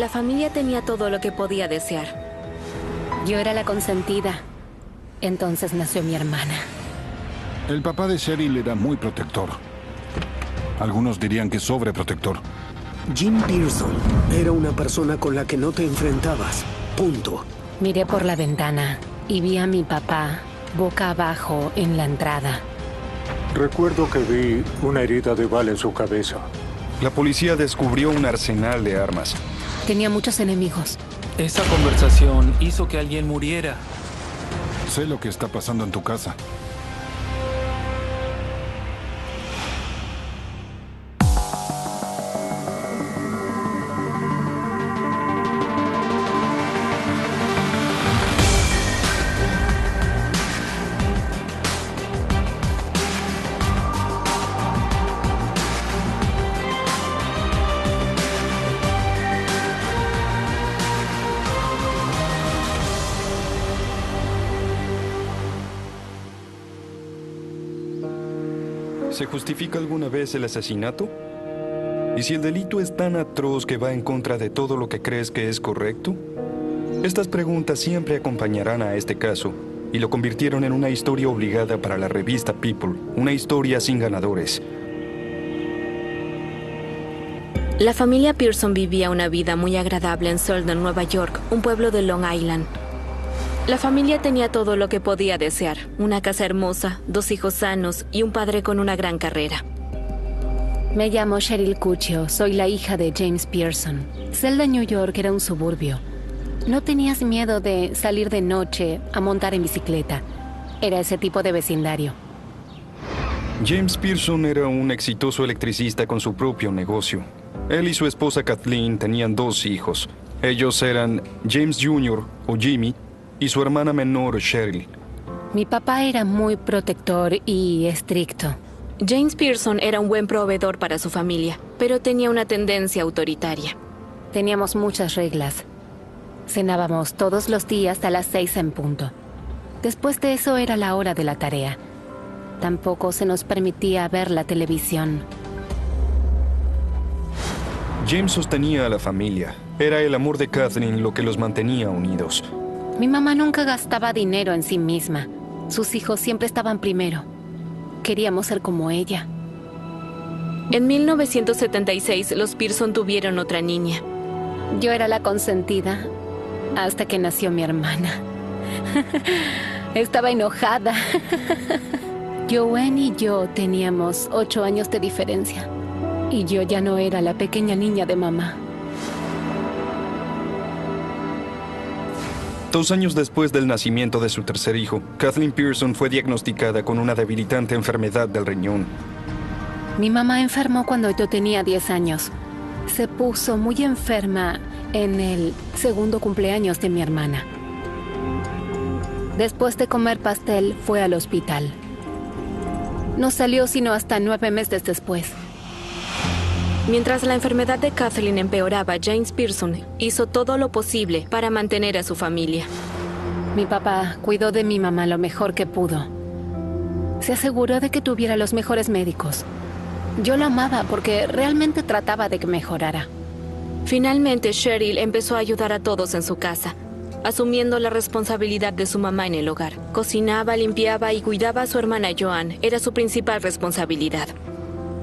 La familia tenía todo lo que podía desear. Yo era la consentida. Entonces nació mi hermana. El papá de Cheryl era muy protector. Algunos dirían que sobreprotector. Jim Pearson era una persona con la que no te enfrentabas. Punto. Miré por la ventana y vi a mi papá boca abajo en la entrada. Recuerdo que vi una herida de bala en su cabeza. La policía descubrió un arsenal de armas. Tenía muchos enemigos. Esa conversación hizo que alguien muriera. Sé lo que está pasando en tu casa. ¿Se justifica alguna vez el asesinato? ¿Y si el delito es tan atroz que va en contra de todo lo que crees que es correcto? Estas preguntas siempre acompañarán a este caso y lo convirtieron en una historia obligada para la revista People, una historia sin ganadores. La familia Pearson vivía una vida muy agradable en Selden, Nueva York, un pueblo de Long Island. La familia tenía todo lo que podía desear. Una casa hermosa, 2 hijos sanos y un padre con una gran carrera. Me llamo Cheryl Cuccio, soy la hija de James Pearson. Selden, New York era un suburbio. No tenías miedo de salir de noche a montar en bicicleta. Era ese tipo de vecindario. James Pearson era un exitoso electricista con su propio negocio. Él y su esposa Kathleen tenían 2 hijos. Ellos eran James Jr. o Jimmy y su hermana menor, Cheryl. Mi papá era muy protector y estricto. James Pearson era un buen proveedor para su familia, pero tenía una tendencia autoritaria. Teníamos muchas reglas. Cenábamos todos los días a las 6 en punto. Después de eso era la hora de la tarea. Tampoco se nos permitía ver la televisión. James sostenía a la familia. Era el amor de Kathleen lo que los mantenía unidos. Mi mamá nunca gastaba dinero en sí misma. Sus hijos siempre estaban primero. Queríamos ser como ella. En 1976, los Pearson tuvieron otra niña. Yo era la consentida hasta que nació mi hermana. Estaba enojada. Joanne y yo teníamos 8 años de diferencia. Y yo ya no era la pequeña niña de mamá. 2 años después del nacimiento de su tercer hijo, Kathleen Pearson fue diagnosticada con una debilitante enfermedad del riñón. Mi mamá enfermó cuando yo tenía 10 años. Se puso muy enferma en el segundo cumpleaños de mi hermana. Después de comer pastel, fue al hospital. No salió sino hasta 9 meses después. Mientras la enfermedad de Kathleen empeoraba, James Pearson hizo todo lo posible para mantener a su familia. Mi papá cuidó de mi mamá lo mejor que pudo. Se aseguró de que tuviera los mejores médicos. Yo la amaba porque realmente trataba de que mejorara. Finalmente, Cheryl empezó a ayudar a todos en su casa, asumiendo la responsabilidad de su mamá en el hogar. Cocinaba, limpiaba y cuidaba a su hermana Joanne. Era su principal responsabilidad.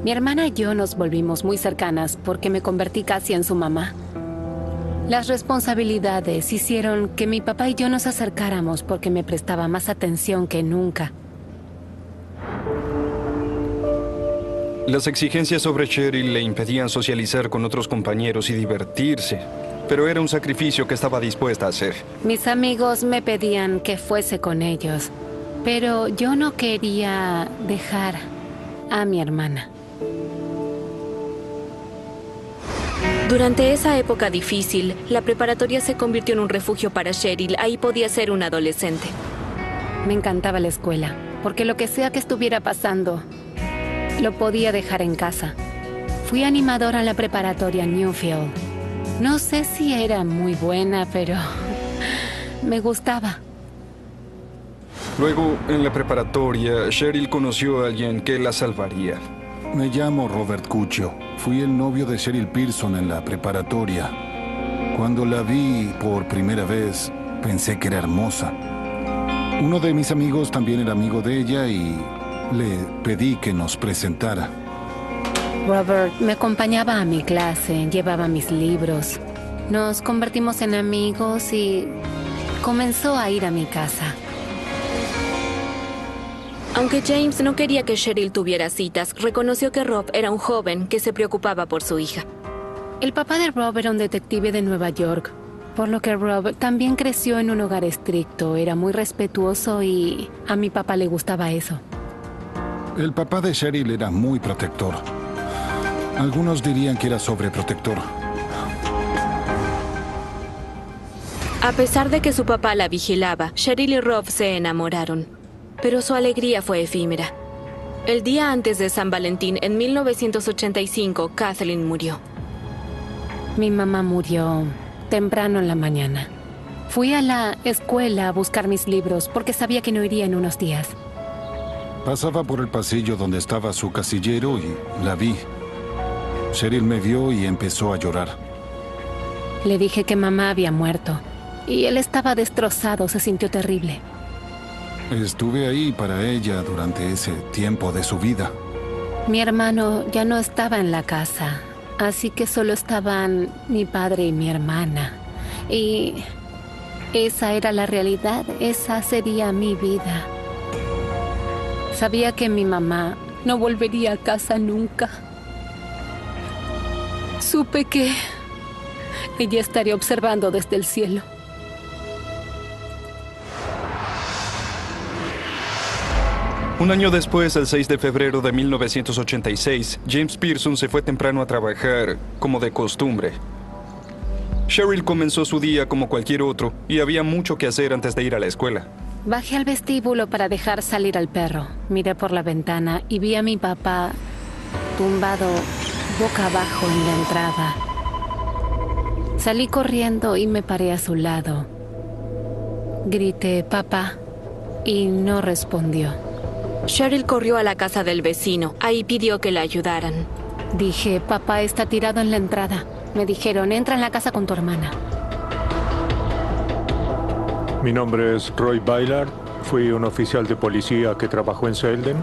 Mi hermana y yo nos volvimos muy cercanas porque me convertí casi en su mamá. Las responsabilidades hicieron que mi papá y yo nos acercáramos porque me prestaba más atención que nunca. Las exigencias sobre Cheryl le impedían socializar con otros compañeros y divertirse, pero era un sacrificio que estaba dispuesta a hacer. Mis amigos me pedían que fuese con ellos, pero yo no quería dejar a mi hermana. Durante esa época difícil, la preparatoria se convirtió en un refugio para Cheryl. Ahí podía ser una adolescente. Me encantaba la escuela, porque lo que sea que estuviera pasando, lo podía dejar en casa. Fui animadora en la preparatoria Newfield. No sé si era muy buena, pero me gustaba. Luego, en la preparatoria, Cheryl conoció a alguien que la salvaría. Me llamo Robert Cuccio. Fui el novio de Cheryl Pearson en la preparatoria. Cuando la vi por primera vez, pensé que era hermosa. Uno de mis amigos también era amigo de ella y le pedí que nos presentara. Robert me acompañaba a mi clase, llevaba mis libros. Nos convertimos en amigos y comenzó a ir a mi casa. Aunque James no quería que Cheryl tuviera citas, reconoció que Rob era un joven que se preocupaba por su hija. El papá de Rob era un detective de Nueva York, por lo que Rob también creció en un hogar estricto, era muy respetuoso y a mi papá le gustaba eso. El papá de Cheryl era muy protector. Algunos dirían que era sobreprotector. A pesar de que su papá la vigilaba, Cheryl y Rob se enamoraron. Pero su alegría fue efímera. El día antes de San Valentín, en 1985, Kathleen murió. Mi mamá murió temprano en la mañana. Fui a la escuela a buscar mis libros porque sabía que no iría en unos días. Pasaba por el pasillo donde estaba su casillero y la vi. Cheryl me vio y empezó a llorar. Le dije que mamá había muerto y él estaba destrozado, se sintió terrible. Estuve ahí para ella durante ese tiempo de su vida. Mi hermano ya no estaba en la casa, así que solo estaban mi padre y mi hermana. Y esa era la realidad, esa sería mi vida. Sabía que mi mamá no volvería a casa nunca. Supe que ella estaría observando desde el cielo. Un año después, el 6 de febrero de 1986, James Pearson se fue temprano a trabajar, como de costumbre. Cheryl comenzó su día como cualquier otro y había mucho que hacer antes de ir a la escuela. Bajé al vestíbulo para dejar salir al perro. Miré por la ventana y vi a mi papá tumbado boca abajo en la entrada. Salí corriendo y me paré a su lado. Grité, papá, y no respondió. Cheryl corrió a la casa del vecino. Ahí pidió que la ayudaran. Dije, papá está tirado en la entrada. Me dijeron, entra en la casa con tu hermana. Mi nombre es Roy Ballard. Fui un oficial de policía que trabajó en Selden.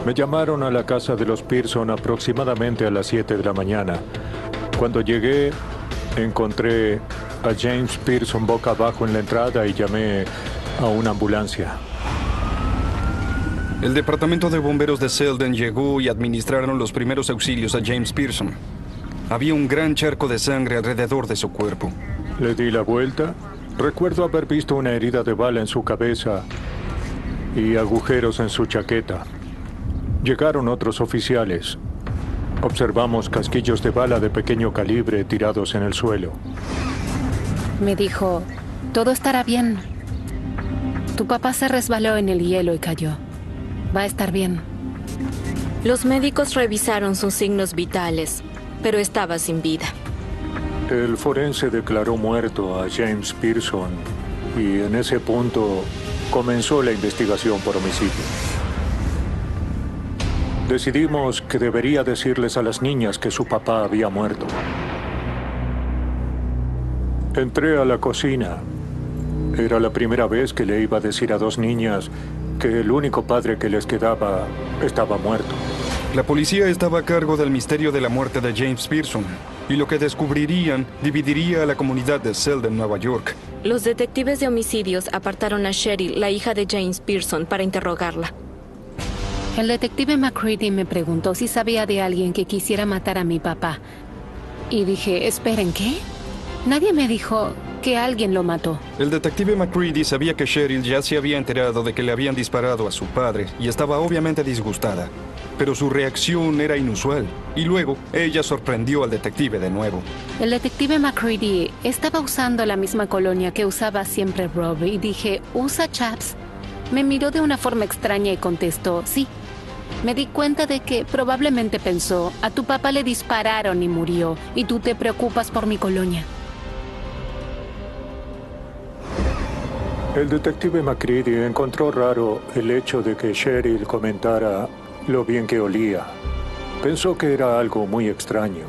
Me llamaron a la casa de los Pearson aproximadamente a las 7 de la mañana. Cuando llegué, encontré a James Pearson boca abajo en la entrada y llamé a una ambulancia. El departamento de bomberos de Selden llegó y administraron los primeros auxilios a James Pearson. Había un gran charco de sangre alrededor de su cuerpo. Le di la vuelta. Recuerdo haber visto una herida de bala en su cabeza y agujeros en su chaqueta. Llegaron otros oficiales. Observamos casquillos de bala de pequeño calibre tirados en el suelo. Me dijo, todo estará bien. Tu papá se resbaló en el hielo y cayó. Va a estar bien. Los médicos revisaron sus signos vitales, pero estaba sin vida. El forense declaró muerto a James Pearson y en ese punto comenzó la investigación por homicidio. Decidimos que debería decirles a las niñas que su papá había muerto. Entré a la cocina. Era la primera vez que le iba a decir a dos niñas que el único padre que les quedaba estaba muerto. La policía estaba a cargo del misterio de la muerte de James Pearson, y lo que descubrirían dividiría a la comunidad de Selden, Nueva York. Los detectives de homicidios apartaron a Cheryl, la hija de James Pearson, para interrogarla. El detective McCready me preguntó si sabía de alguien que quisiera matar a mi papá. Y dije, esperen, ¿qué? Nadie me dijo que alguien lo mató. El detective McCready sabía que Cheryl ya se había enterado de que le habían disparado a su padre y estaba obviamente disgustada. Pero su reacción era inusual. Y luego, ella sorprendió al detective de nuevo. El detective McCready estaba usando la misma colonia que usaba siempre Rob y dije, ¿usa Chaps? Me miró de una forma extraña y contestó, sí. Me di cuenta de que probablemente pensó, a tu papá le dispararon y murió, y tú te preocupas por mi colonia. El detective McCready encontró raro el hecho de que Cheryl comentara lo bien que olía. Pensó que era algo muy extraño.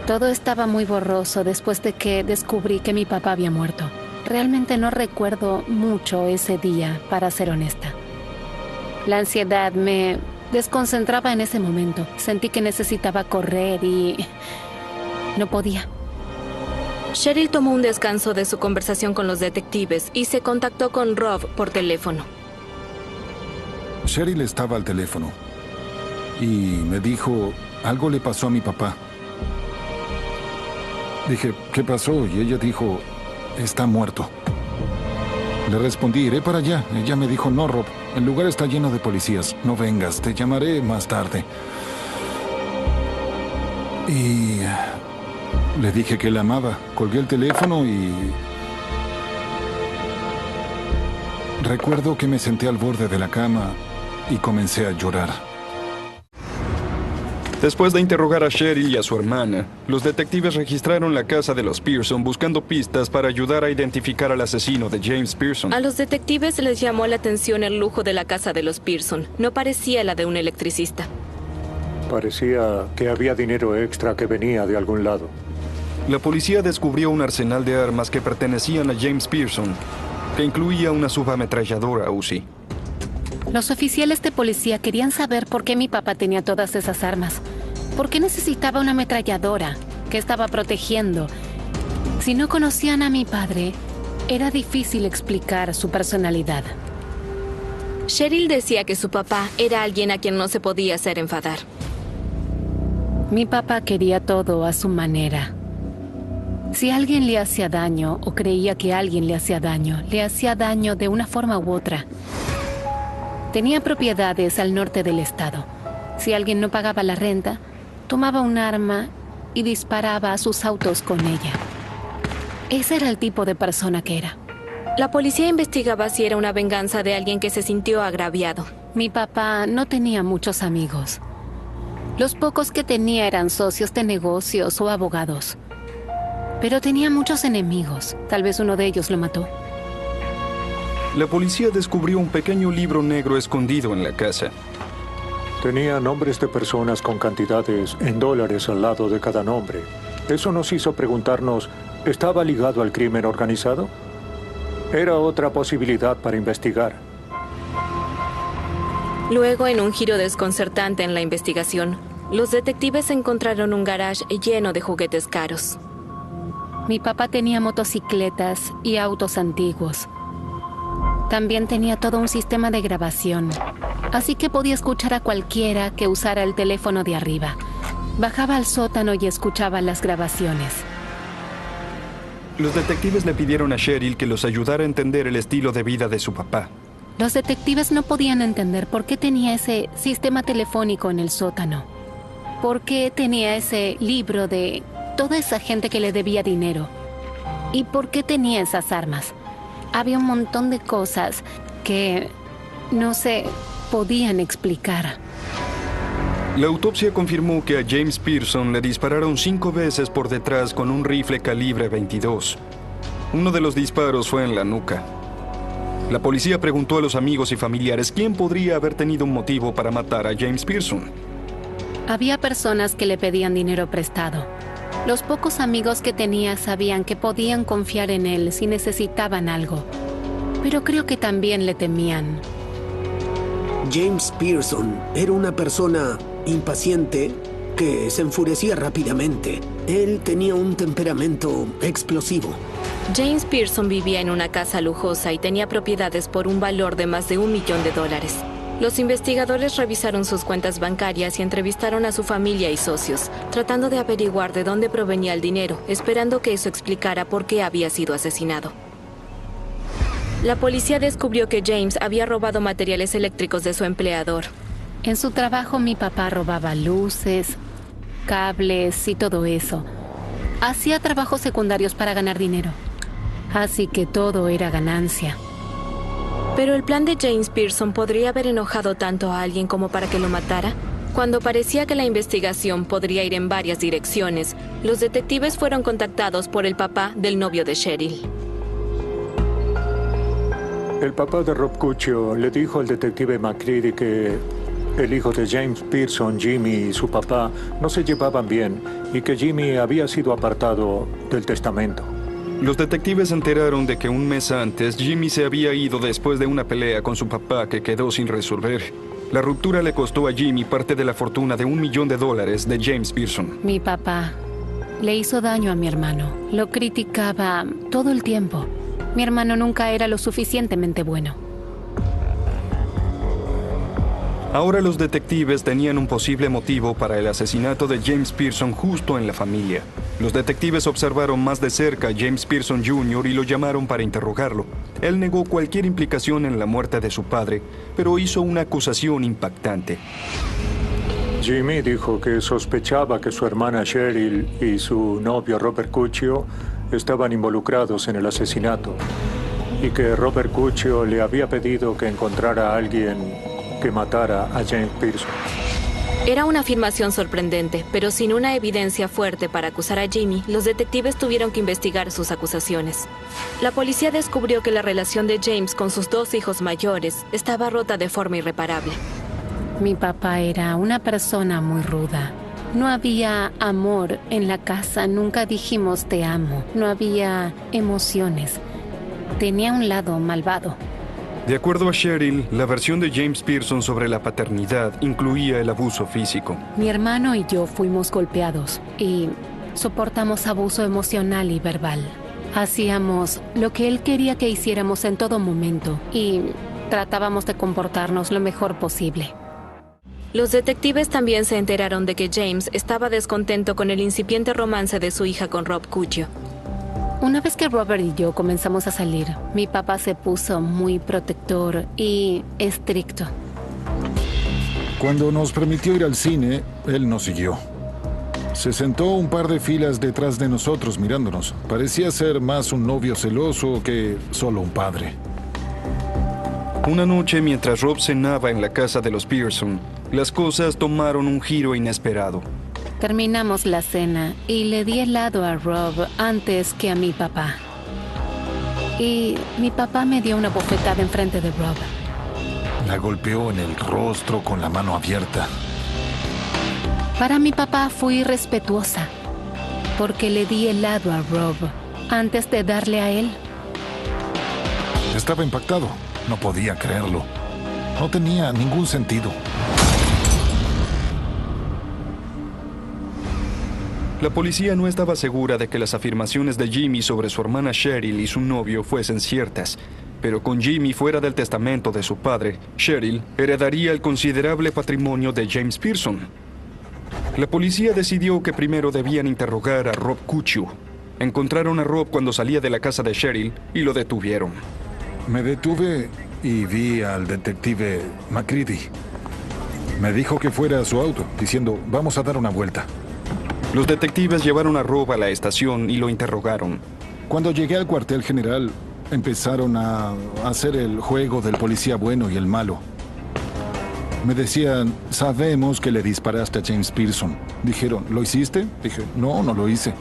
Todo estaba muy borroso después de que descubrí que mi papá había muerto. Realmente no recuerdo mucho ese día, para ser honesta. La ansiedad me desconcentraba en ese momento. Sentí que necesitaba correr y no podía. Cheryl tomó un descanso de su conversación con los detectives y se contactó con Rob por teléfono. Cheryl estaba al teléfono y me dijo, algo le pasó a mi papá. Dije, ¿qué pasó? Y ella dijo, está muerto. Le respondí, iré para allá. Ella me dijo, no, Rob, el lugar está lleno de policías. No vengas, te llamaré más tarde. Y le dije que la amaba. Colgué el teléfono y recuerdo que me senté al borde de la cama y comencé a llorar. Después de interrogar a Cheryl y a su hermana, los detectives registraron la casa de los Pearson buscando pistas para ayudar a identificar al asesino de James Pearson. A los detectives les llamó la atención el lujo de la casa de los Pearson. No parecía la de un electricista. Parecía que había dinero extra que venía de algún lado. La policía descubrió un arsenal de armas que pertenecían a James Pearson, que incluía una subametralladora Uzi. Los oficiales de policía querían saber por qué mi papá tenía todas esas armas. ¿Por qué necesitaba una ametralladora? ¿Qué estaba protegiendo? Si no conocían a mi padre, era difícil explicar su personalidad. Cheryl decía que su papá era alguien a quien no se podía hacer enfadar. Mi papá quería todo a su manera. Si alguien le hacía daño o creía que alguien le hacía daño de una forma u otra. Tenía propiedades al norte del estado. Si alguien no pagaba la renta, tomaba un arma y disparaba a sus autos con ella. Ese era el tipo de persona que era. La policía investigaba si era una venganza de alguien que se sintió agraviado. Mi papá no tenía muchos amigos. Los pocos que tenía eran socios de negocios o abogados. Pero tenía muchos enemigos. Tal vez uno de ellos lo mató. La policía descubrió un pequeño libro negro escondido en la casa. Tenía nombres de personas con cantidades en dólares al lado de cada nombre. Eso nos hizo preguntarnos, ¿estaba ligado al crimen organizado? Era otra posibilidad para investigar. Luego, en un giro desconcertante en la investigación, los detectives encontraron un garage lleno de juguetes caros. Mi papá tenía motocicletas y autos antiguos. También tenía todo un sistema de grabación, así que podía escuchar a cualquiera que usara el teléfono de arriba. Bajaba al sótano y escuchaba las grabaciones. Los detectives le pidieron a Cheryl que los ayudara a entender el estilo de vida de su papá. Los detectives no podían entender por qué tenía ese sistema telefónico en el sótano. ¿Por qué tenía ese libro de toda esa gente que le debía dinero? ¿Y por qué tenía esas armas? Había un montón de cosas que no se podían explicar. La autopsia confirmó que a James Pearson le dispararon 5 veces por detrás con un rifle calibre 22. Uno de los disparos fue en la nuca. La policía preguntó a los amigos y familiares quién podría haber tenido un motivo para matar a James Pearson. Había personas que le pedían dinero prestado. Los pocos amigos que tenía sabían que podían confiar en él si necesitaban algo. Pero creo que también le temían. James Pearson era una persona impaciente que se enfurecía rápidamente. Él tenía un temperamento explosivo. James Pearson vivía en una casa lujosa y tenía propiedades por un valor de más de $1 millón. Los investigadores revisaron sus cuentas bancarias y entrevistaron a su familia y socios, tratando de averiguar de dónde provenía el dinero, esperando que eso explicara por qué había sido asesinado. La policía descubrió que James había robado materiales eléctricos de su empleador. En su trabajo mi papá robaba luces, cables y todo eso. Hacía trabajos secundarios para ganar dinero. Así que todo era ganancia. Pero el plan de James Pearson podría haber enojado tanto a alguien como para que lo matara. Cuando parecía que la investigación podría ir en varias direcciones, los detectives fueron contactados por el papá del novio de Cheryl. El papá de Rob Cuccio le dijo al detective McCready que el hijo de James Pearson, Jimmy, y su papá no se llevaban bien y que Jimmy había sido apartado del testamento. Los detectives se enteraron de que un mes antes Jimmy se había ido después de una pelea con su papá que quedó sin resolver. La ruptura le costó a Jimmy parte de la fortuna de $1 millón de James Pearson. Mi papá le hizo daño a mi hermano. Lo criticaba todo el tiempo. Mi hermano nunca era lo suficientemente bueno. Ahora los detectives tenían un posible motivo para el asesinato de James Pearson justo en la familia. Los detectives observaron más de cerca a James Pearson Jr. y lo llamaron para interrogarlo. Él negó cualquier implicación en la muerte de su padre, pero hizo una acusación impactante. Jimmy dijo que sospechaba que su hermana Cheryl y su novio Robert Cuccio estaban involucrados en el asesinato y que Robert Cuccio le había pedido que encontrara a alguien que matara a James Pearson. Era una afirmación sorprendente, pero sin una evidencia fuerte para acusar a Jimmy, los detectives tuvieron que investigar sus acusaciones. La policía descubrió que la relación de James con sus 2 hijos mayores estaba rota de forma irreparable. Mi papá era una persona muy ruda. No había amor en la casa, nunca dijimos te amo. No había emociones. Tenía un lado malvado. De acuerdo a Cheryl, la versión de James Pearson sobre la paternidad incluía el abuso físico. Mi hermano y yo fuimos golpeados y soportamos abuso emocional y verbal. Hacíamos lo que él quería que hiciéramos en todo momento y tratábamos de comportarnos lo mejor posible. Los detectives también se enteraron de que James estaba descontento con el incipiente romance de su hija con Rob Cuccio. Una vez que Robert y yo comenzamos a salir, mi papá se puso muy protector y estricto. Cuando nos permitió ir al cine, él nos siguió. Se sentó un par de filas detrás de nosotros mirándonos. Parecía ser más un novio celoso que solo un padre. Una noche, mientras Rob cenaba en la casa de los Pearson, las cosas tomaron un giro inesperado. Terminamos la cena y le di helado a Rob antes que a mi papá. Y mi papá me dio una bofetada enfrente de Rob. La golpeó en el rostro con la mano abierta. Para mi papá fui irrespetuosa, porque le di helado a Rob antes de darle a él. Estaba impactado. No podía creerlo. No tenía ningún sentido. La policía no estaba segura de que las afirmaciones de Jimmy sobre su hermana Cheryl y su novio fuesen ciertas, pero con Jimmy fuera del testamento de su padre, Cheryl heredaría el considerable patrimonio de James Pearson. La policía decidió que primero debían interrogar a Rob Cuccio. Encontraron a Rob cuando salía de la casa de Cheryl y lo detuvieron. Me detuve y vi al detective McCready. Me dijo que fuera a su auto, diciendo, vamos a dar una vuelta. Los detectives llevaron a Rob a la estación y lo interrogaron. Cuando llegué al cuartel general, empezaron a hacer el juego del policía bueno y el malo. Me decían, sabemos que le disparaste a James Pearson. Dijeron, ¿lo hiciste? Dije, no, no lo hice.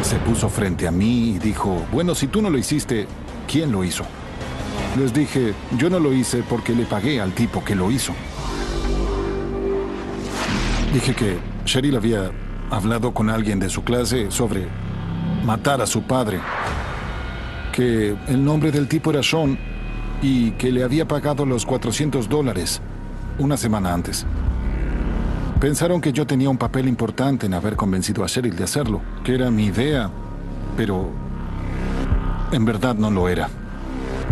Se puso frente a mí y dijo, bueno, si tú no lo hiciste, ¿quién lo hizo? Les dije, yo no lo hice porque le pagué al tipo que lo hizo. Dije que Cheryl había hablado con alguien de su clase sobre matar a su padre, que el nombre del tipo era Sean y que le había pagado los $400 una semana antes. Pensaron que yo tenía un papel importante en haber convencido a Cheryl de hacerlo, que era mi idea, pero en verdad no lo era.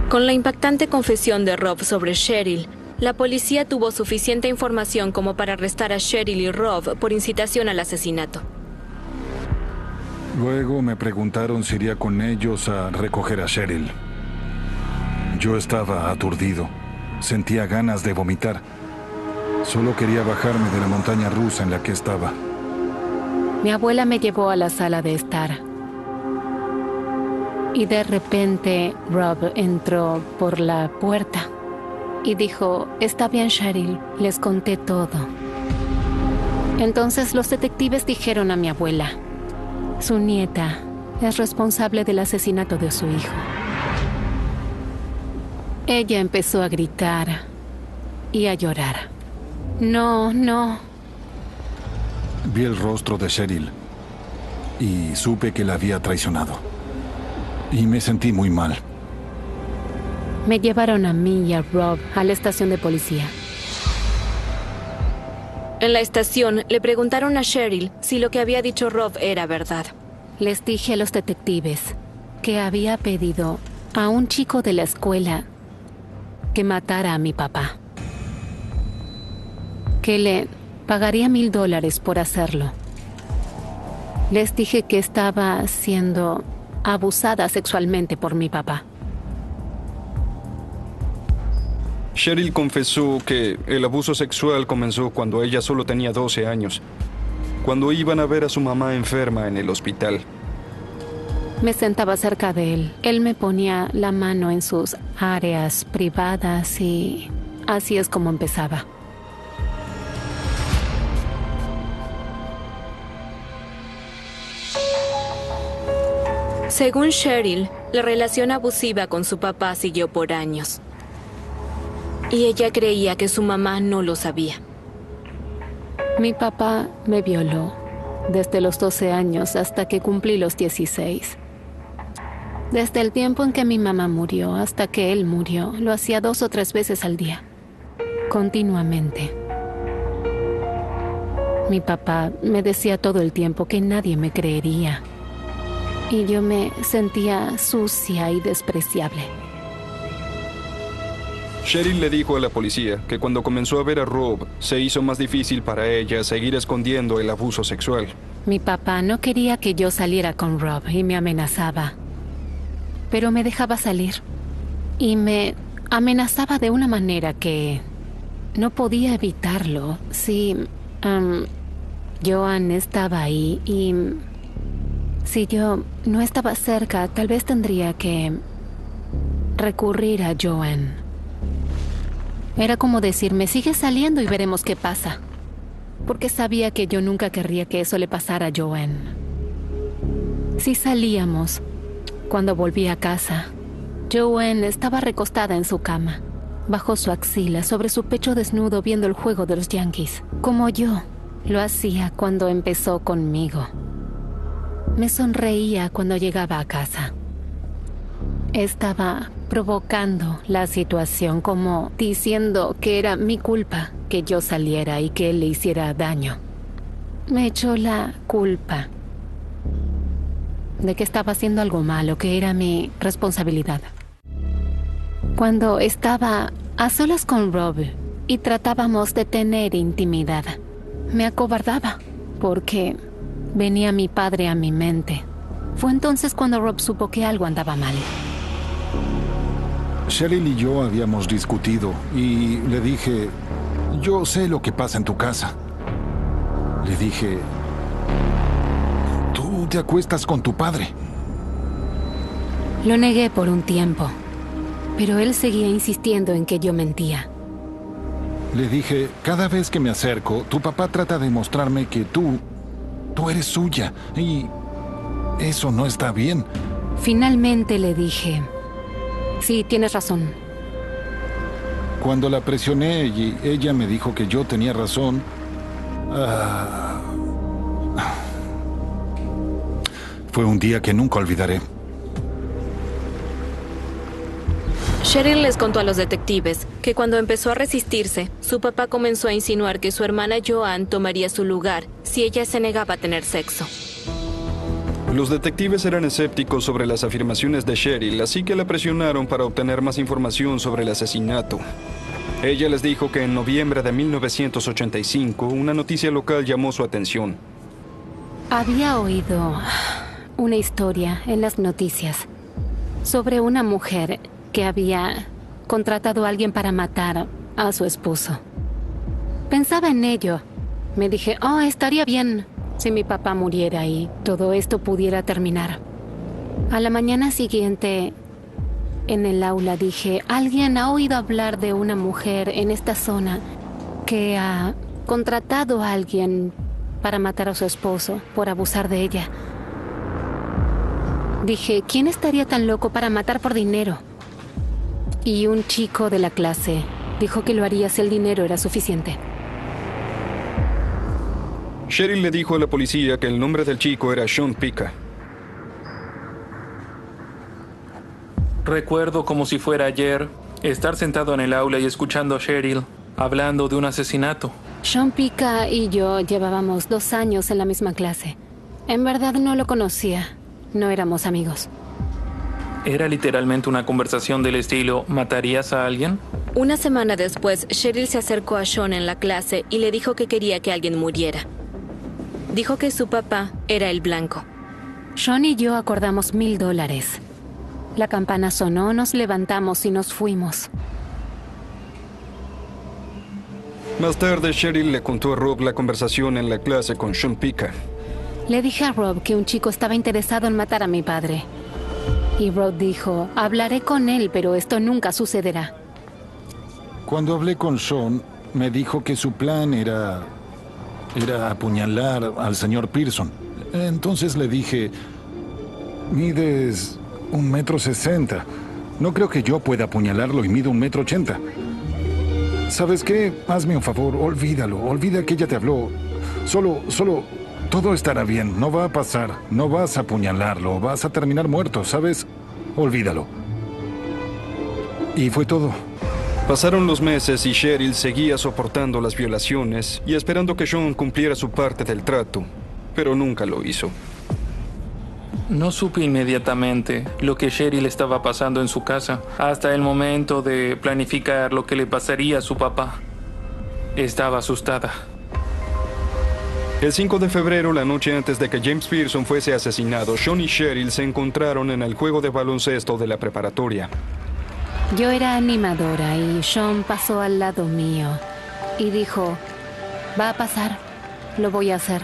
Con la impactante confesión de Rob sobre Cheryl, la policía tuvo suficiente información como para arrestar a Cheryl y Rob por incitación al asesinato. Luego me preguntaron si iría con ellos a recoger a Cheryl. Yo estaba aturdido. Sentía ganas de vomitar. Solo quería bajarme de la montaña rusa en la que estaba. Mi abuela me llevó a la sala de estar. Y de repente Rob entró por la puerta. Y dijo, está bien, Cheryl, les conté todo. Entonces los detectives dijeron a mi abuela, su nieta es responsable del asesinato de su hijo. Ella empezó a gritar y a llorar. No, no. Vi el rostro de Cheryl y supe que la había traicionado. Y me sentí muy mal. Me llevaron a mí y a Rob a la estación de policía. En la estación le preguntaron a Cheryl si lo que había dicho Rob era verdad. Les dije a los detectives que había pedido a un chico de la escuela que matara a mi papá. Que le pagaría $1000 por hacerlo. Les dije que estaba siendo abusada sexualmente por mi papá. Cheryl confesó que el abuso sexual comenzó cuando ella solo tenía 12 años, cuando iban a ver a su mamá enferma en el hospital. Me sentaba cerca de él. Él me ponía la mano en sus áreas privadas y así es como empezaba. Según Cheryl, la relación abusiva con su papá siguió por años. Y ella creía que su mamá no lo sabía. Mi papá me violó desde los 12 años hasta que cumplí los 16. Desde el tiempo en que mi mamá murió hasta que él murió, lo hacía 2 o 3 veces al día. Continuamente. Mi papá me decía todo el tiempo que nadie me creería. Y yo me sentía sucia y despreciable. Cheryl le dijo a la policía que cuando comenzó a ver a Rob, se hizo más difícil para ella seguir escondiendo el abuso sexual. Mi papá no quería que yo saliera con Rob y me amenazaba. Pero me dejaba salir. Y me amenazaba de una manera que no podía evitarlo. Si Joan estaba ahí y si yo no estaba cerca, tal vez tendría que recurrir a Joan. Era como decirme, sigue saliendo y veremos qué pasa. Porque sabía que yo nunca querría que eso le pasara a Joan. Si salíamos, cuando volví a casa, Joan estaba recostada en su cama, bajo su axila, sobre su pecho desnudo, viendo el juego de los Yankees, como yo lo hacía cuando empezó conmigo. Me sonreía cuando llegaba a casa. Estaba provocando la situación, como diciendo que era mi culpa que yo saliera y que él le hiciera daño. Me echó la culpa de que estaba haciendo algo malo, que era mi responsabilidad. Cuando estaba a solas con Rob y tratábamos de tener intimidad, me acobardaba porque venía mi padre a mi mente. Fue entonces cuando Rob supo que algo andaba mal. Cheryl y yo habíamos discutido y le dije, yo sé lo que pasa en tu casa. Le dije, tú te acuestas con tu padre. Lo negué por un tiempo, pero él seguía insistiendo en que yo mentía. Le dije, cada vez que me acerco, tu papá trata de mostrarme que tú eres suya y eso no está bien. Finalmente le dije, sí, tienes razón. Cuando la presioné y ella me dijo que yo tenía razón, fue un día que nunca olvidaré. Cheryl les contó a los detectives que cuando empezó a resistirse, su papá comenzó a insinuar que su hermana Joan tomaría su lugar si ella se negaba a tener sexo. Los detectives eran escépticos sobre las afirmaciones de Cheryl, así que la presionaron para obtener más información sobre el asesinato. Ella les dijo que en noviembre de 1985, una noticia local llamó su atención. Había oído una historia en las noticias sobre una mujer que había contratado a alguien para matar a su esposo. Pensaba en ello. Me dije, estaría bien si mi papá muriera y todo esto pudiera terminar. A la mañana siguiente, en el aula dije, ¿alguien ha oído hablar de una mujer en esta zona que ha contratado a alguien para matar a su esposo por abusar de ella? Dije, ¿quién estaría tan loco para matar por dinero? Y un chico de la clase dijo que lo haría si el dinero era suficiente. Cheryl le dijo a la policía que el nombre del chico era Sean Pica. Recuerdo como si fuera ayer estar sentado en el aula y escuchando a Cheryl hablando de un asesinato. Sean Pica y yo llevábamos 2 años en la misma clase. En verdad no lo conocía. No éramos amigos. Era literalmente una conversación del estilo ¿matarías a alguien? Una semana después, Cheryl se acercó a Sean en la clase y le dijo que quería que alguien muriera. Dijo que su papá era el blanco. Sean y yo acordamos $1000. La campana sonó, nos levantamos y nos fuimos. Más tarde, Cheryl le contó a Rob la conversación en la clase con Sean Pica. Le dije a Rob que un chico estaba interesado en matar a mi padre. Y Rob dijo, hablaré con él, pero esto nunca sucederá. Cuando hablé con Sean, me dijo que su plan era apuñalar al señor Pearson. Entonces le dije, mides 1,60 m. No creo que yo pueda apuñalarlo y mido 1,80 m. ¿Sabes qué? Hazme un favor, olvídalo. Olvida que ella te habló. Solo, todo estará bien. No va a pasar. No vas a apuñalarlo. Vas a terminar muerto, ¿sabes? Olvídalo. Y fue todo. Pasaron los meses y Cheryl seguía soportando las violaciones y esperando que Sean cumpliera su parte del trato, pero nunca lo hizo. No supe inmediatamente lo que Cheryl estaba pasando en su casa, hasta el momento de planificar lo que le pasaría a su papá. Estaba asustada. El 5 de febrero, la noche antes de que James Pearson fuese asesinado, Sean y Cheryl se encontraron en el juego de baloncesto de la preparatoria. Yo era animadora y Sean pasó al lado mío y dijo, va a pasar, lo voy a hacer.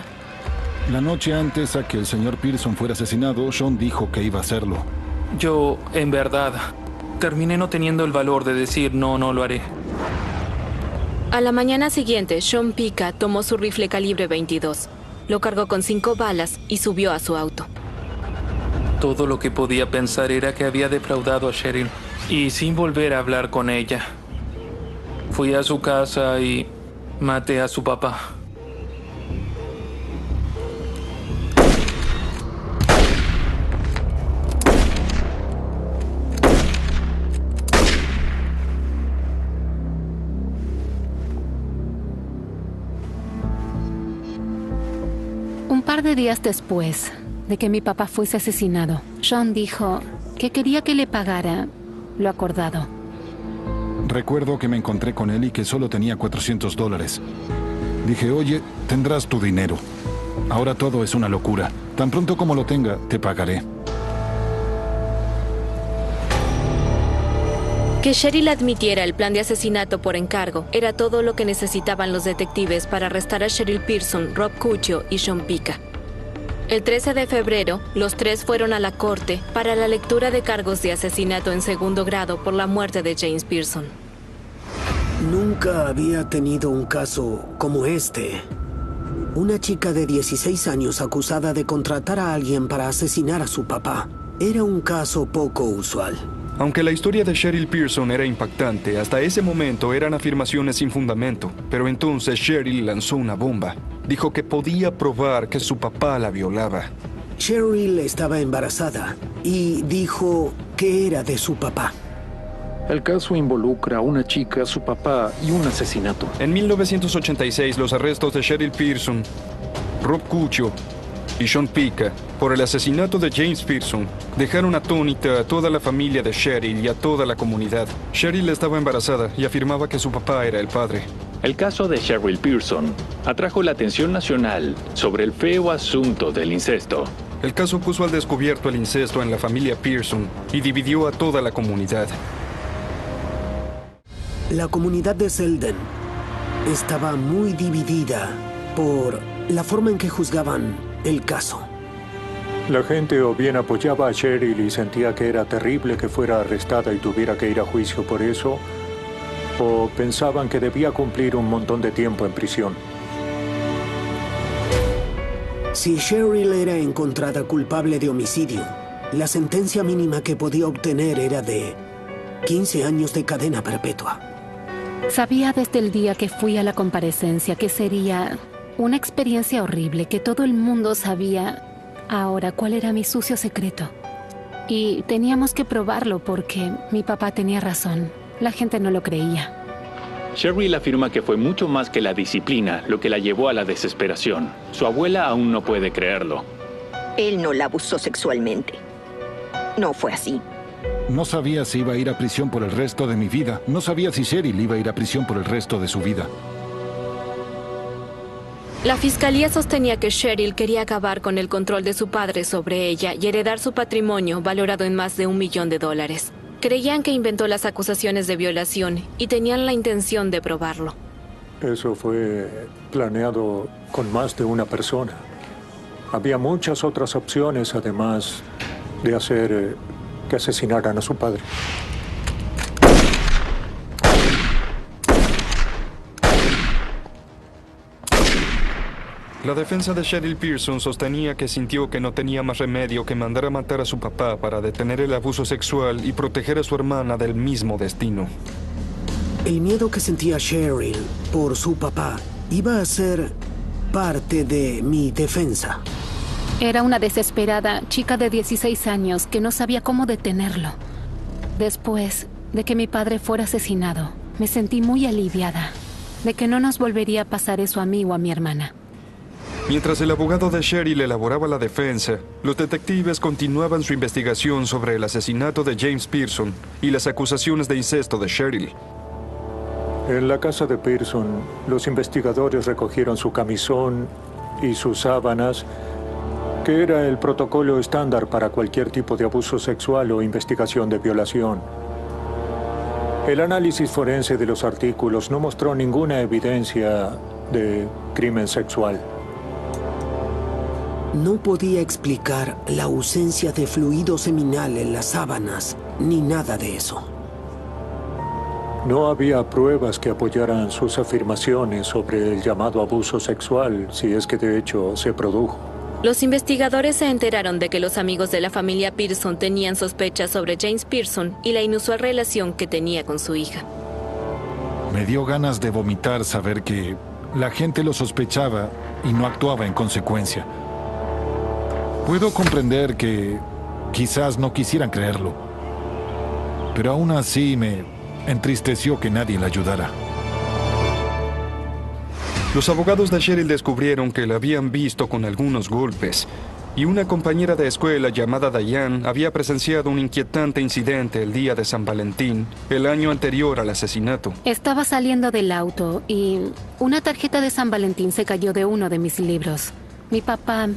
La noche antes a que el señor Pearson fuera asesinado, Sean dijo que iba a hacerlo. Yo, en verdad, terminé no teniendo el valor de decir no lo haré. A la mañana siguiente, Sean Pica tomó su rifle calibre 22, lo cargó con 5 balas y subió a su auto. Todo lo que podía pensar era que había defraudado a Cheryl. Y sin volver a hablar con ella, fui a su casa y maté a su papá. Un par de días después de que mi papá fuese asesinado, Sean dijo que quería que le pagara lo acordado. Recuerdo que me encontré con él y que solo tenía $400. Dije, oye, tendrás tu dinero. Ahora todo es una locura. Tan pronto como lo tenga, te pagaré. Que Cheryl admitiera el plan de asesinato por encargo era todo lo que necesitaban los detectives para arrestar a Cheryl Pearson, Rob Cuccio y Sean Pica. El 13 de febrero, los 3 fueron a la corte para la lectura de cargos de asesinato en segundo grado por la muerte de James Pearson. Nunca había tenido un caso como este. Una chica de 16 años acusada de contratar a alguien para asesinar a su papá. Era un caso poco usual. Aunque la historia de Cheryl Pearson era impactante, hasta ese momento eran afirmaciones sin fundamento. Pero entonces Cheryl lanzó una bomba. Dijo que podía probar que su papá la violaba. Cheryl estaba embarazada y dijo que era de su papá. El caso involucra a una chica, su papá y un asesinato. En 1986, los arrestos de Cheryl Pearson, Rob Cuccio y Sean Pica por el asesinato de James Pearson dejaron atónita a toda la familia de Cheryl y a toda la comunidad. Cheryl estaba embarazada y afirmaba que su papá era el padre. El caso de Cheryl Pearson atrajo la atención nacional sobre el feo asunto del incesto. El caso puso al descubierto el incesto en la familia Pearson y dividió a toda la comunidad. La comunidad de Selden estaba muy dividida por la forma en que juzgaban el caso. La gente o bien apoyaba a Cheryl y sentía que era terrible que fuera arrestada y tuviera que ir a juicio por eso, o pensaban que debía cumplir un montón de tiempo en prisión. Si Cheryl era encontrada culpable de homicidio, la sentencia mínima que podía obtener era de 15 años de cadena perpetua. Sabía desde el día que fui a la comparecencia que sería Una experiencia horrible que todo el mundo sabía ahora cuál era mi sucio secreto. Y teníamos que probarlo porque mi papá tenía razón. La gente no lo creía. Cheryl afirma que fue mucho más que la disciplina lo que la llevó a la desesperación. Su abuela aún no puede creerlo. Él no la abusó sexualmente. No fue así. No sabía si iba a ir a prisión por el resto de mi vida. No sabía si Cheryl iba a ir a prisión por el resto de su vida. La fiscalía sostenía que Cheryl quería acabar con el control de su padre sobre ella y heredar su patrimonio valorado en más de $1 millón. Creían que inventó las acusaciones de violación y tenían la intención de probarlo. Eso fue planeado con más de una persona. Había muchas otras opciones, además de hacer que asesinaran a su padre. La defensa de Cheryl Pearson sostenía que sintió que no tenía más remedio que mandar a matar a su papá para detener el abuso sexual y proteger a su hermana del mismo destino. El miedo que sentía Cheryl por su papá iba a ser parte de mi defensa. Era una desesperada chica de 16 años que no sabía cómo detenerlo. Después de que mi padre fuera asesinado, me sentí muy aliviada de que no nos volvería a pasar eso a mí o a mi hermana. Mientras el abogado de Cheryl elaboraba la defensa, los detectives continuaban su investigación sobre el asesinato de James Pearson y las acusaciones de incesto de Cheryl. En la casa de Pearson, los investigadores recogieron su camisón y sus sábanas, que era el protocolo estándar para cualquier tipo de abuso sexual o investigación de violación. El análisis forense de los artículos no mostró ninguna evidencia de crimen sexual. No podía explicar la ausencia de fluido seminal en las sábanas, ni nada de eso. No había pruebas que apoyaran sus afirmaciones sobre el llamado abuso sexual, si es que de hecho se produjo. Los investigadores se enteraron de que los amigos de la familia Pearson tenían sospechas sobre James Pearson y la inusual relación que tenía con su hija. Me dio ganas de vomitar saber que la gente lo sospechaba y no actuaba en consecuencia. Puedo comprender que quizás no quisieran creerlo, pero aún así me entristeció que nadie la ayudara. Los abogados de Cheryl descubrieron que la habían visto con algunos golpes, y una compañera de escuela llamada Diane había presenciado un inquietante incidente el día de San Valentín, el año anterior al asesinato. Estaba saliendo del auto y una tarjeta de San Valentín se cayó de uno de mis libros. Mi papá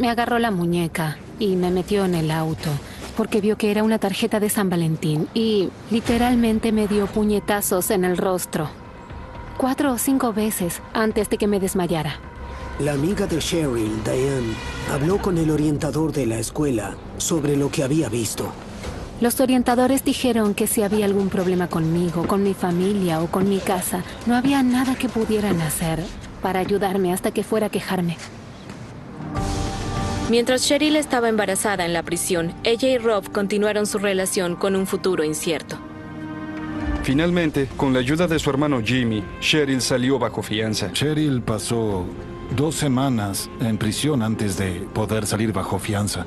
me agarró la muñeca y me metió en el auto porque vio que era una tarjeta de San Valentín y literalmente me dio puñetazos en el rostro. 4 o 5 veces antes de que me desmayara. La amiga de Cheryl, Diane, habló con el orientador de la escuela sobre lo que había visto. Los orientadores dijeron que si había algún problema conmigo, con mi familia o con mi casa, no había nada que pudieran hacer para ayudarme hasta que fuera a quejarme. Mientras Cheryl estaba embarazada en la prisión, ella y Rob continuaron su relación con un futuro incierto. Finalmente, con la ayuda de su hermano Jimmy, Cheryl salió bajo fianza. Cheryl pasó 2 semanas en prisión antes de poder salir bajo fianza.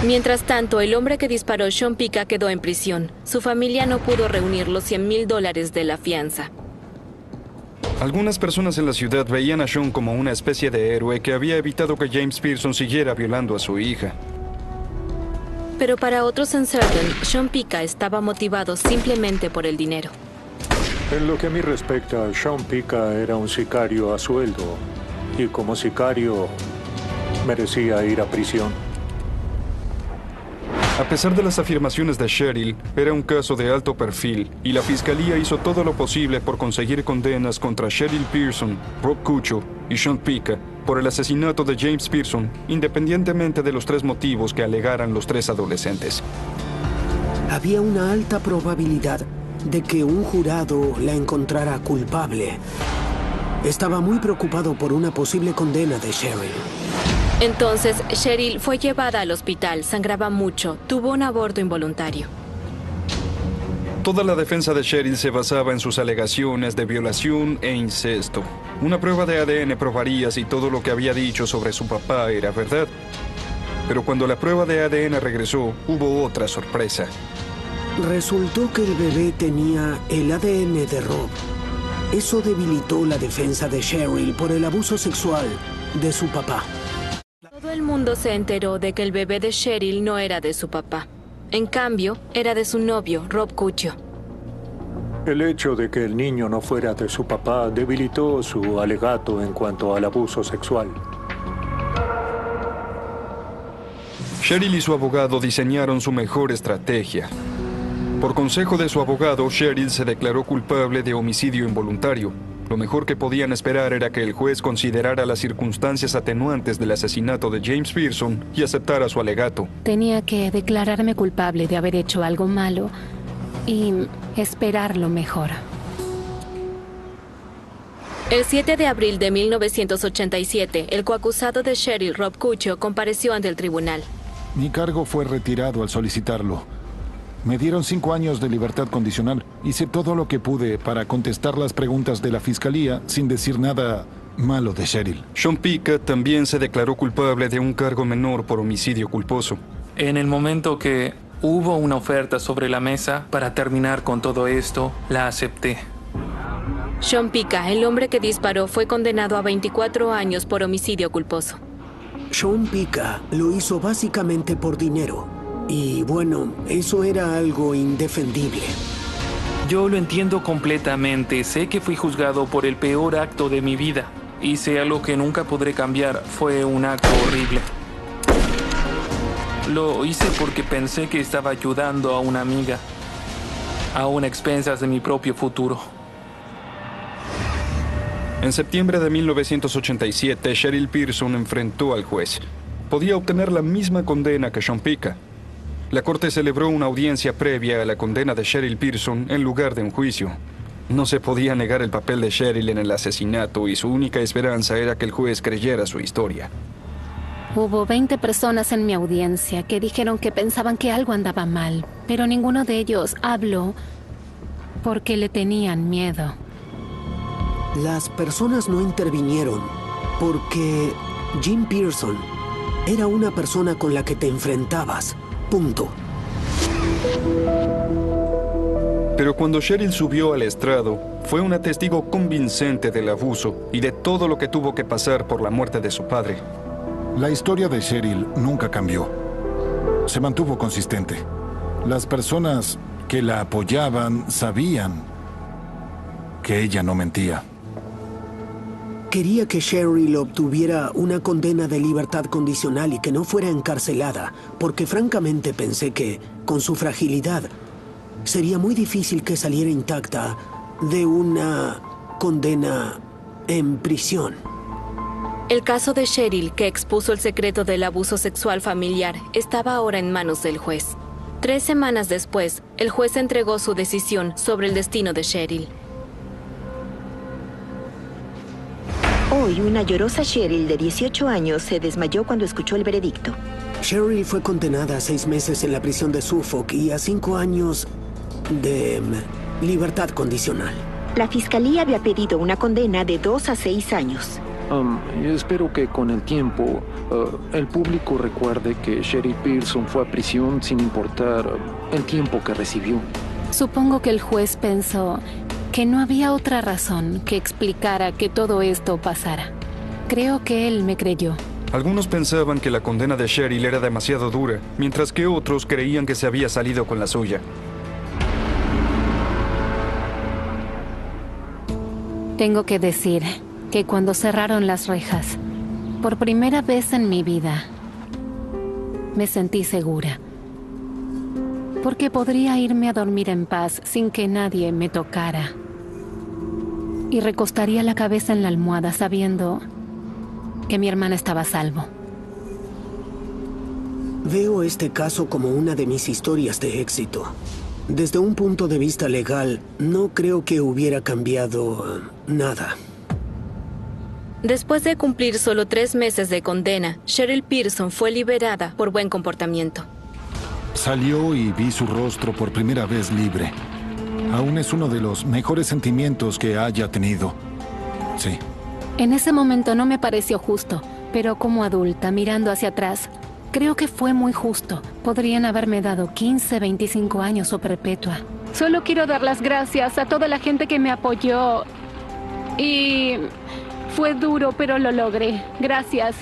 Mientras tanto, el hombre que disparó Sean Pica quedó en prisión. Su familia no pudo reunir los $100,000 de la fianza. Algunas personas en la ciudad veían a Sean como una especie de héroe que había evitado que James Pearson siguiera violando a su hija. Pero para otros en Selden, Sean Pica estaba motivado simplemente por el dinero. En lo que a mí respecta, Sean Pica era un sicario a sueldo y como sicario merecía ir a prisión. A pesar de las afirmaciones de Cheryl, era un caso de alto perfil y la fiscalía hizo todo lo posible por conseguir condenas contra Cheryl Pearson, Rob Cucho y Sean Pica por el asesinato de James Pearson, independientemente de los 3 motivos que alegaran los 3 adolescentes. Había una alta probabilidad de que un jurado la encontrara culpable. Estaba muy preocupado por una posible condena de Cheryl. Entonces, Cheryl fue llevada al hospital, sangraba mucho, tuvo un aborto involuntario. Toda la defensa de Cheryl se basaba en sus alegaciones de violación e incesto. Una prueba de ADN probaría si todo lo que había dicho sobre su papá era verdad. Pero cuando la prueba de ADN regresó, hubo otra sorpresa. Resultó que el bebé tenía el ADN de Rob. Eso debilitó la defensa de Cheryl por el abuso sexual de su papá. Todo el mundo se enteró de que el bebé de Cheryl no era de su papá. En cambio, era de su novio, Rob Cuccio. El hecho de que el niño no fuera de su papá debilitó su alegato en cuanto al abuso sexual. Cheryl y su abogado diseñaron su mejor estrategia. Por consejo de su abogado, Cheryl se declaró culpable de homicidio involuntario. Lo mejor que podían esperar era que el juez considerara las circunstancias atenuantes del asesinato de James Pearson y aceptara su alegato. Tenía que declararme culpable de haber hecho algo malo y esperar lo mejor. El 7 de abril de 1987, el coacusado de Cheryl, Rob Cuccio, compareció ante el tribunal. Mi cargo fue retirado al solicitarlo. Me dieron 5 años de libertad condicional. Hice todo lo que pude para contestar las preguntas de la fiscalía sin decir nada malo de Cheryl. Sean Pica también se declaró culpable de un cargo menor por homicidio culposo. En el momento que hubo una oferta sobre la mesa para terminar con todo esto, la acepté. Sean Pica, el hombre que disparó, fue condenado a 24 años por homicidio culposo. Sean Pica lo hizo básicamente por dinero. Y bueno, eso era algo indefendible. Yo lo entiendo completamente. Sé que fui juzgado por el peor acto de mi vida. Hice algo que nunca podré cambiar. Fue un acto horrible. Lo hice porque pensé que estaba ayudando a una amiga, aún a expensas de mi propio futuro. En septiembre de 1987, Cheryl Pearson enfrentó al juez. Podía obtener la misma condena que Sean Pica. La corte celebró una audiencia previa a la condena de Cheryl Pearson en lugar de un juicio. No se podía negar el papel de Cheryl en el asesinato y su única esperanza era que el juez creyera su historia. Hubo 20 personas en mi audiencia que dijeron que pensaban que algo andaba mal, pero ninguno de ellos habló porque le tenían miedo. Las personas no intervinieron porque Jim Pearson era una persona con la que te enfrentabas. Punto. Pero cuando Cheryl subió al estrado, fue una testigo convincente del abuso y de todo lo que tuvo que pasar por la muerte de su padre. La historia de Cheryl nunca cambió. Se mantuvo consistente. Las personas que la apoyaban sabían que ella no mentía. Quería que Cheryl obtuviera una condena de libertad condicional y que no fuera encarcelada, porque francamente pensé que, con su fragilidad, sería muy difícil que saliera intacta de una condena en prisión. El caso de Cheryl, que expuso el secreto del abuso sexual familiar, estaba ahora en manos del juez. 3 semanas después, el juez entregó su decisión sobre el destino de Cheryl. Hoy, una llorosa Cheryl de 18 años se desmayó cuando escuchó el veredicto. Cheryl fue condenada a 6 meses en la prisión de Suffolk y a 5 años de libertad condicional. La fiscalía había pedido una condena de 2 a 6 años. Espero que con el tiempo el público recuerde que Cheryl Pearson fue a prisión sin importar el tiempo que recibió. Supongo que el juez pensó que no había otra razón que explicara que todo esto pasara. Creo que él me creyó. Algunos pensaban que la condena de Cheryl era demasiado dura, mientras que otros creían que se había salido con la suya. Tengo que decir que cuando cerraron las rejas, por primera vez en mi vida, me sentí segura. Porque podría irme a dormir en paz sin que nadie me tocara. Y recostaría la cabeza en la almohada sabiendo que mi hermana estaba a salvo. Veo este caso como una de mis historias de éxito. Desde un punto de vista legal, no creo que hubiera cambiado nada. Después de cumplir solo 3 meses de condena, Cheryl Pearson fue liberada por buen comportamiento. Salió y vi su rostro por primera vez libre. Aún es uno de los mejores sentimientos que haya tenido. Sí. En ese momento no me pareció justo, pero como adulta, mirando hacia atrás, creo que fue muy justo. Podrían haberme dado 15, 25 años o perpetua. Solo quiero dar las gracias a toda la gente que me apoyó. Y fue duro, pero lo logré. Gracias.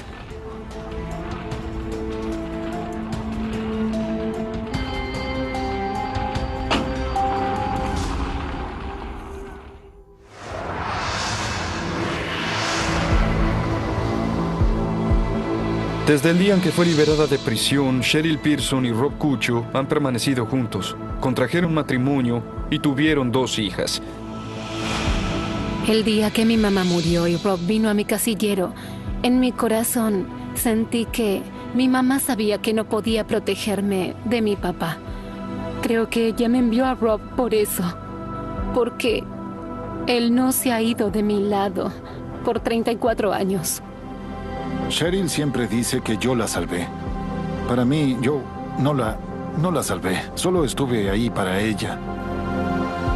Desde el día en que fue liberada de prisión, Cheryl Pearson y Rob Cucho han permanecido juntos, contrajeron matrimonio y tuvieron 2 hijas. El día que mi mamá murió y Rob vino a mi casillero, en mi corazón sentí que mi mamá sabía que no podía protegerme de mi papá. Creo que ella me envió a Rob por eso, porque él no se ha ido de mi lado por 34 años. Cheryl siempre dice que yo la salvé. Para mí, yo no la salvé. Solo estuve ahí para ella.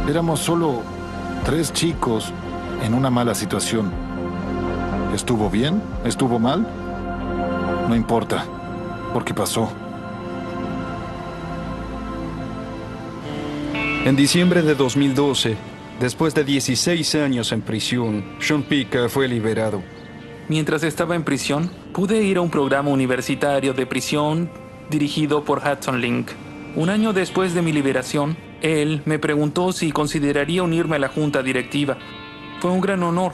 Éramos solo 3 chicos en una mala situación. ¿Estuvo bien? ¿Estuvo mal? No importa, porque pasó. En diciembre de 2012, después de 16 años en prisión, Sean Pica fue liberado. Mientras estaba en prisión, pude ir a un programa universitario de prisión dirigido por Hudson Link. Un año después de mi liberación, él me preguntó si consideraría unirme a la junta directiva. Fue un gran honor.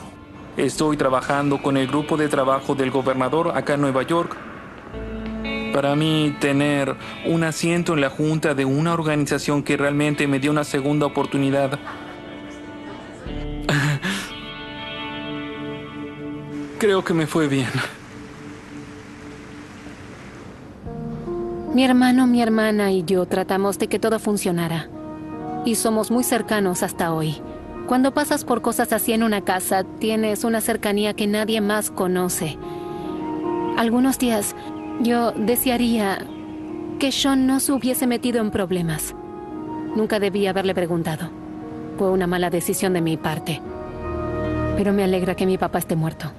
Estoy trabajando con el grupo de trabajo del gobernador acá en Nueva York. Para mí, tener un asiento en la junta de una organización que realmente me dio una segunda oportunidad. Creo que me fue bien. Mi hermano, mi hermana y yo tratamos de que todo funcionara. Y somos muy cercanos hasta hoy. Cuando pasas por cosas así en una casa, tienes una cercanía que nadie más conoce. Algunos días, yo desearía que Sean no se hubiese metido en problemas. Nunca debí haberle preguntado. Fue una mala decisión de mi parte. Pero me alegra que mi papá esté muerto.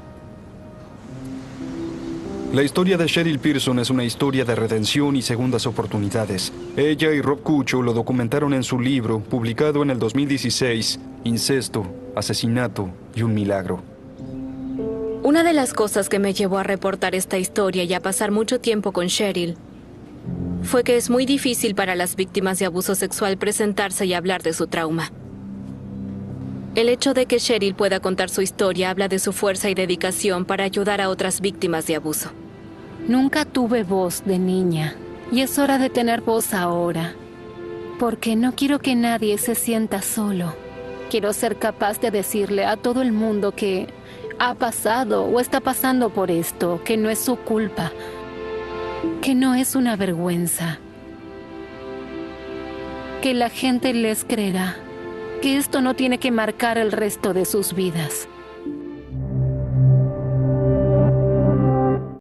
La historia de Cheryl Pearson es una historia de redención y segundas oportunidades. Ella y Rob Cucho lo documentaron en su libro, publicado en el 2016, Incesto, Asesinato y un Milagro. Una de las cosas que me llevó a reportar esta historia y a pasar mucho tiempo con Cheryl fue que es muy difícil para las víctimas de abuso sexual presentarse y hablar de su trauma. El hecho de que Cheryl pueda contar su historia habla de su fuerza y dedicación para ayudar a otras víctimas de abuso. Nunca tuve voz de niña, y es hora de tener voz ahora, porque no quiero que nadie se sienta solo. Quiero ser capaz de decirle a todo el mundo que ha pasado o está pasando por esto, que no es su culpa, que no es una vergüenza, que la gente les creerá, que esto no tiene que marcar el resto de sus vidas.